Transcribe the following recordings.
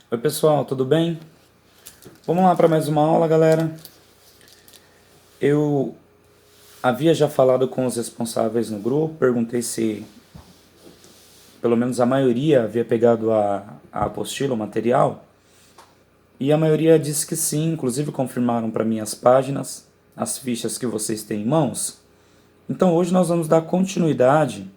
Oi pessoal, tudo bem? Vamos lá para mais uma aula, galera. Eu havia já falado com os responsáveis no grupo, perguntei se pelo menos a maioria havia pegado a apostila, o material, e a maioria disse que sim, inclusive confirmaram para mim as páginas, as fichas que vocês têm em mãos. Então hoje nós vamos dar continuidade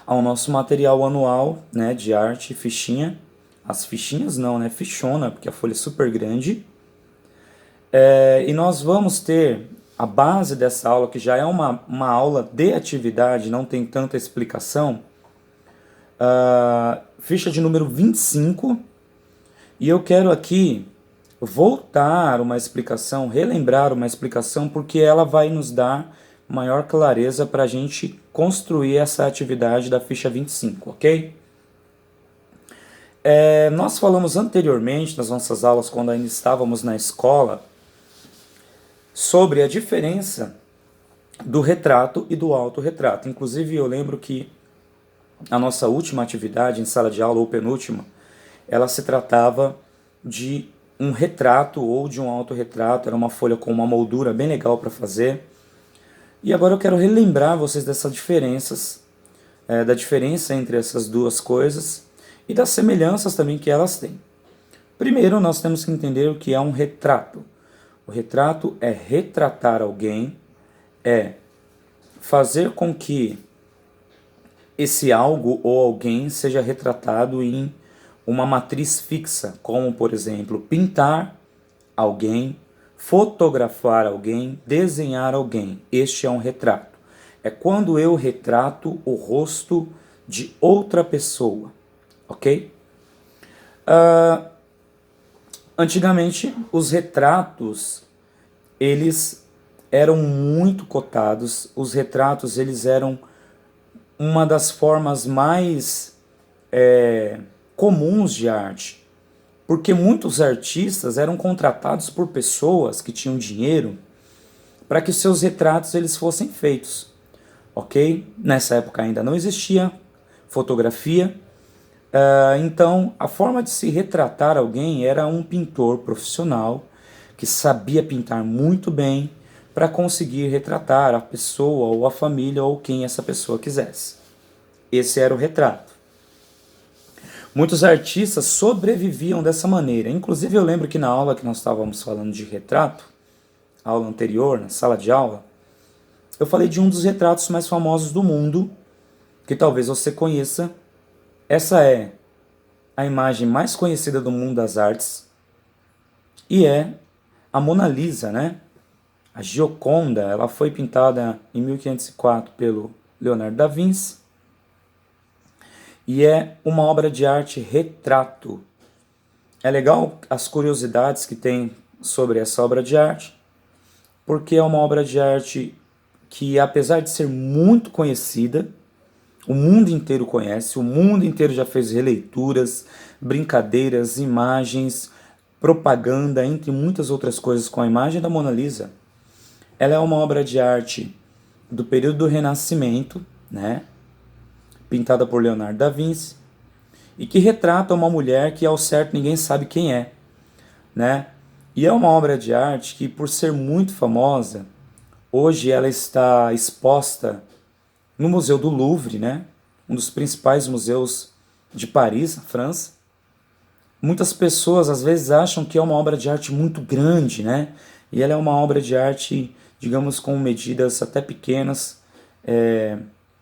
ao nosso material anual, né, de arte, fichinha. As fichinhas não, né, fichona, porque a folha é super grande. E nós vamos ter a base dessa aula, que já é uma aula de atividade, não tem tanta explicação, ficha de número 25, e eu quero aqui voltar uma explicação, relembrar uma explicação, porque ela vai nos dar maior clareza para a gente construir essa atividade da ficha 25, ok? Nós falamos anteriormente, nas nossas aulas, quando ainda estávamos na escola, sobre a diferença do retrato e do autorretrato. Inclusive, eu lembro que a nossa última atividade em sala de aula, ou penúltima, ela se tratava de um retrato ou de um autorretrato. Era uma folha com uma moldura bem legal para fazer. E agora eu quero relembrar vocês dessas diferenças, da diferença entre essas duas coisas e das semelhanças também que elas têm. Primeiro, nós temos que entender o que é um retrato. O retrato é retratar alguém, é fazer com que esse algo ou alguém seja retratado em uma matriz fixa, como, por exemplo, pintar alguém, fotografar alguém, desenhar alguém. Este é um retrato. É quando eu retrato o rosto de outra pessoa, ok? Antigamente, os retratos, eles eram muito cotados. Os retratos, eles eram uma das formas mais comuns de arte, porque muitos artistas eram contratados por pessoas que tinham dinheiro para que os seus retratos eles fossem feitos, ok? Nessa época ainda não existia fotografia, então a forma de se retratar alguém era um pintor profissional que sabia pintar muito bem para conseguir retratar a pessoa ou a família ou quem essa pessoa quisesse. Esse era o retrato. Muitos artistas sobreviviam dessa maneira. Inclusive eu lembro que na aula que nós estávamos falando de retrato, aula anterior, na sala de aula, eu falei de um dos retratos mais famosos do mundo, que talvez você conheça. Essa é a imagem mais conhecida do mundo das artes e é a Mona Lisa, né? A Gioconda, ela foi pintada em 1504 pelo Leonardo da Vinci e é uma obra de arte retrato. É legal as curiosidades que tem sobre essa obra de arte, porque é uma obra de arte que, apesar de ser muito conhecida, o mundo inteiro conhece, o mundo inteiro já fez releituras, brincadeiras, imagens, propaganda, entre muitas outras coisas com a imagem da Mona Lisa. Ela é uma obra de arte do período do Renascimento, né? Pintada por Leonardo da Vinci, e que retrata uma mulher que ao certo ninguém sabe quem é, né? E é uma obra de arte que, por ser muito famosa, hoje ela está exposta no Museu do Louvre, né? Um dos principais museus de Paris, França. Muitas pessoas às vezes acham que é uma obra de arte muito grande, né? E ela é uma obra de arte, digamos, com medidas até pequenas,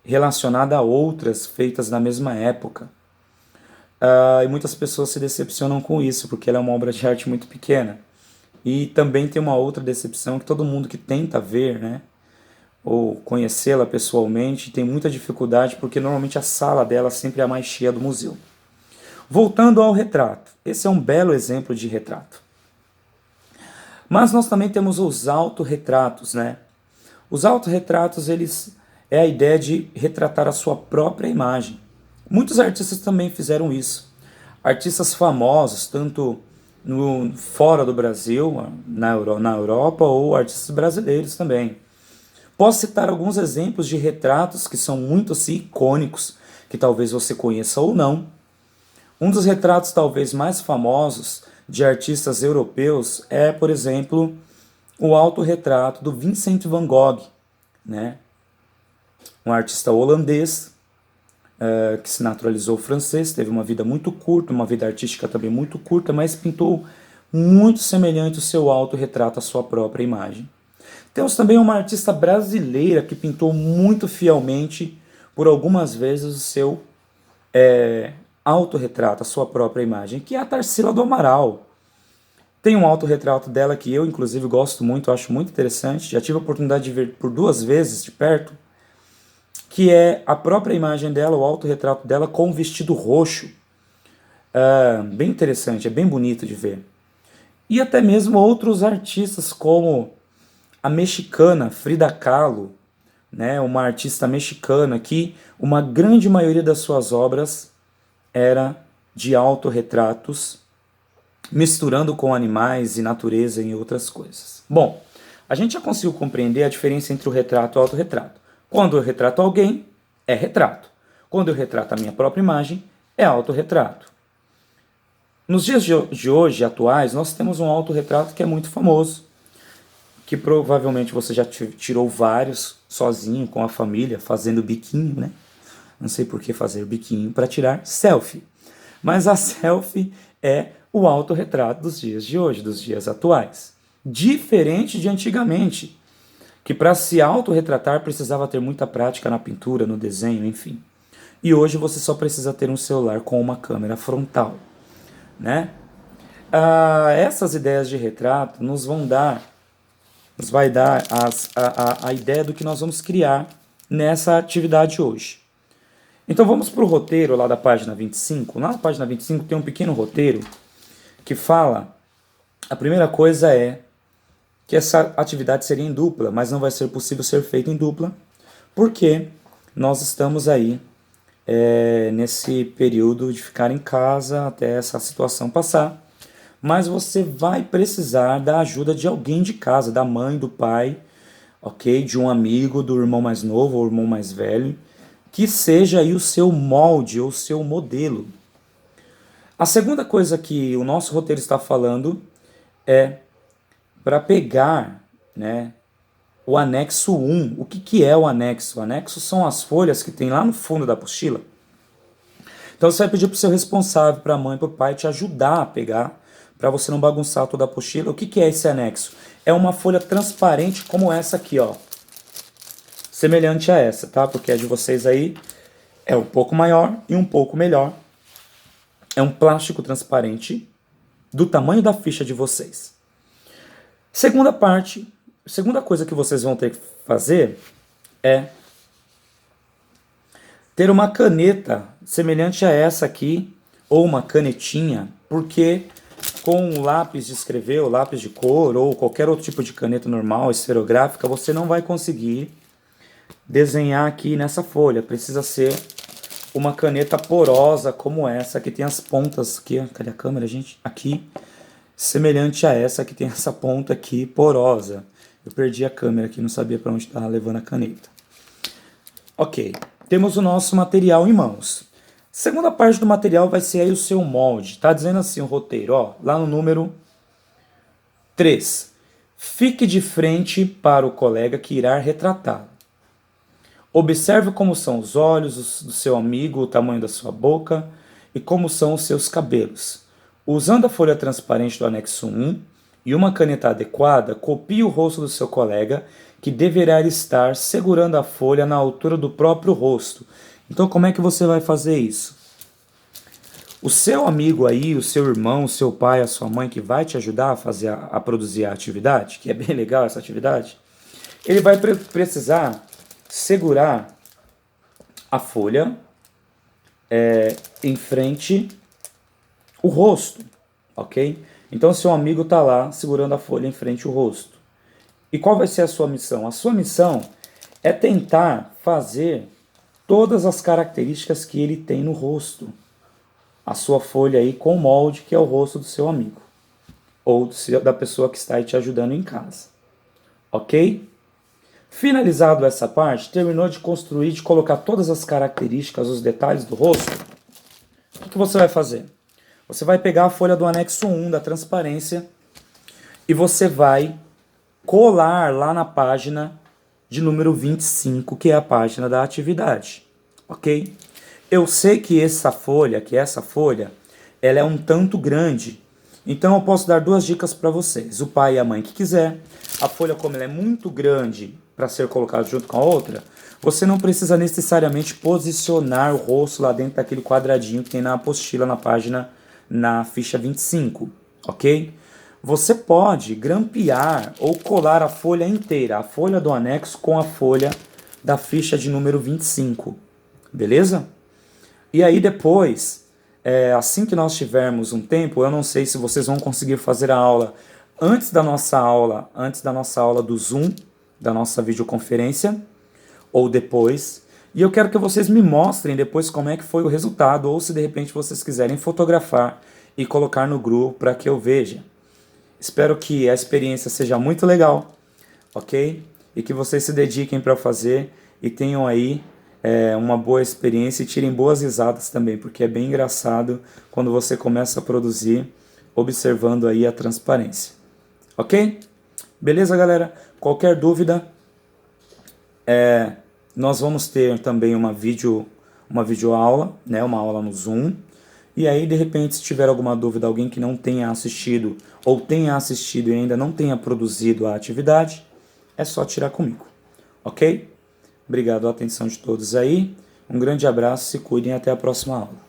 relacionada a outras feitas na mesma época. E muitas pessoas se decepcionam com isso, porque ela é uma obra de arte muito pequena. E também tem uma outra decepção que todo mundo que tenta ver, né, ou conhecê-la pessoalmente, tem muita dificuldade, porque normalmente a sala dela sempre é a mais cheia do museu. Voltando ao retrato. Esse é um belo exemplo de retrato. Mas nós também temos os autorretratos, né? Os autorretratos, eles é a ideia de retratar a sua própria imagem. Muitos artistas também fizeram isso. Artistas famosos, tanto fora do Brasil, na Europa, ou artistas brasileiros também. Posso citar alguns exemplos de retratos que são muito assim, icônicos, que talvez você conheça ou não. Um dos retratos talvez mais famosos de artistas europeus é, por exemplo, o autorretrato do Vincent van Gogh, né? Um artista holandês que se naturalizou francês, teve uma vida muito curta, uma vida artística também muito curta, mas pintou muito semelhante o seu autorretrato à sua própria imagem. Temos também uma artista brasileira que pintou muito fielmente, por algumas vezes, o seu autorretrato, a sua própria imagem, que é a Tarsila do Amaral. Tem um autorretrato dela que eu, inclusive, gosto muito, acho muito interessante, já tive a oportunidade de ver por 2 vezes de perto, que é a própria imagem dela, o autorretrato dela com um vestido roxo. Bem interessante, é bem bonito de ver. E até mesmo outros artistas como a mexicana Frida Kahlo, né, uma artista mexicana que uma grande maioria das suas obras era de autorretratos, misturando com animais e natureza e outras coisas. Bom, a gente já conseguiu compreender a diferença entre o retrato e o autorretrato. Quando eu retrato alguém, é retrato. Quando eu retrato a minha própria imagem, é autorretrato. Nos dias de hoje, atuais, nós temos um autorretrato que é muito famoso, que provavelmente você já tirou vários sozinho, com a família, fazendo biquinho, né? Não sei por que fazer biquinho para tirar selfie. Mas a selfie é o autorretrato dos dias de hoje, dos dias atuais. Diferente de antigamente, que para se autorretratar precisava ter muita prática na pintura, no desenho, enfim. E hoje você só precisa ter um celular com uma câmera frontal, né? Essas ideias de retrato nos vai dar a ideia do que nós vamos criar nessa atividade hoje. Então vamos para o roteiro lá da página 25. Lá na página 25 tem um pequeno roteiro que fala, a primeira coisa é que essa atividade seria em dupla, mas não vai ser possível ser feita em dupla, porque nós estamos aí nesse período de ficar em casa até essa situação passar, mas você vai precisar da ajuda de alguém de casa, da mãe, do pai, ok? De um amigo, do irmão mais novo ou irmão mais velho, que seja aí o seu molde ou o seu modelo. A segunda coisa que o nosso roteiro está falando é para pegar, né, o anexo 1. O que é o anexo? O anexo são as folhas que tem lá no fundo da apostila. Então você vai pedir para o seu responsável, para a mãe, para o pai, te ajudar a pegar, para você não bagunçar toda a apostila. O que é esse anexo? É uma folha transparente como essa aqui, ó. Semelhante a essa, tá? Porque a de vocês aí é um pouco maior e um pouco melhor. É um plástico transparente do tamanho da ficha de vocês. Segunda coisa que vocês vão ter que fazer é ter uma caneta semelhante a essa aqui, ou uma canetinha, porque com um lápis de escrever, ou lápis de cor, ou qualquer outro tipo de caneta normal, esferográfica, você não vai conseguir desenhar aqui nessa folha. Precisa ser uma caneta porosa como essa, que tem as pontas aqui, cadê a câmera, gente? Aqui, semelhante a essa, que tem essa ponta aqui porosa. Eu perdi a câmera aqui, não sabia para onde estava levando a caneta. Ok, temos o nosso material em mãos. Segunda parte do material vai ser aí o seu molde. Tá dizendo assim o roteiro, ó, lá no número 3. Fique de frente para o colega que irá retratá-lo. Observe como são os olhos do seu amigo, o tamanho da sua boca e como são os seus cabelos. Usando a folha transparente do anexo 1 e uma caneta adequada, copie o rosto do seu colega, que deverá estar segurando a folha na altura do próprio rosto. Então, como é que você vai fazer isso? O seu amigo aí, o seu irmão, o seu pai, a sua mãe, que vai te ajudar a produzir a atividade, que é bem legal essa atividade, ele vai precisar segurar a folha em frente o rosto, ok? Então seu amigo está lá segurando a folha em frente o rosto. E qual vai ser a sua missão? A sua missão é tentar fazer todas as características que ele tem no rosto. A sua folha aí com o molde que é o rosto do seu amigo. Ou da pessoa que está aí te ajudando em casa. Ok? Finalizado essa parte, terminou de construir, de colocar todas as características, os detalhes do rosto, o que você vai fazer? Você vai pegar a folha do anexo 1 da transparência e você vai colar lá na página de número 25, que é a página da atividade, ok? Eu sei que essa folha, ela é um tanto grande, então eu posso dar duas dicas para vocês, o pai e a mãe que quiser. A folha, como ela é muito grande para ser colocada junto com a outra, você não precisa necessariamente posicionar o rosto lá dentro daquele quadradinho que tem na apostila, na página, na ficha 25, ok? Você pode grampear ou colar a folha inteira, a folha do anexo com a folha da ficha de número 25, beleza? E aí depois, assim que nós tivermos um tempo, eu não sei se vocês vão conseguir fazer a aula antes da nossa aula do Zoom, da nossa videoconferência, ou depois. E eu quero que vocês me mostrem depois como é que foi o resultado, ou se de repente vocês quiserem fotografar e colocar no grupo para que eu veja. Espero que a experiência seja muito legal, ok? E que vocês se dediquem para fazer e tenham aí uma boa experiência e tirem boas risadas também, porque é bem engraçado quando você começa a produzir observando aí a transparência. Ok? Beleza, galera? Qualquer dúvida, nós vamos ter também uma videoaula, né? Uma aula no Zoom. E aí, de repente, se tiver alguma dúvida, alguém que não tenha assistido ou tenha assistido e ainda não tenha produzido a atividade, é só tirar comigo, ok? Obrigado pela atenção de todos aí, um grande abraço, se cuidem e até a próxima aula.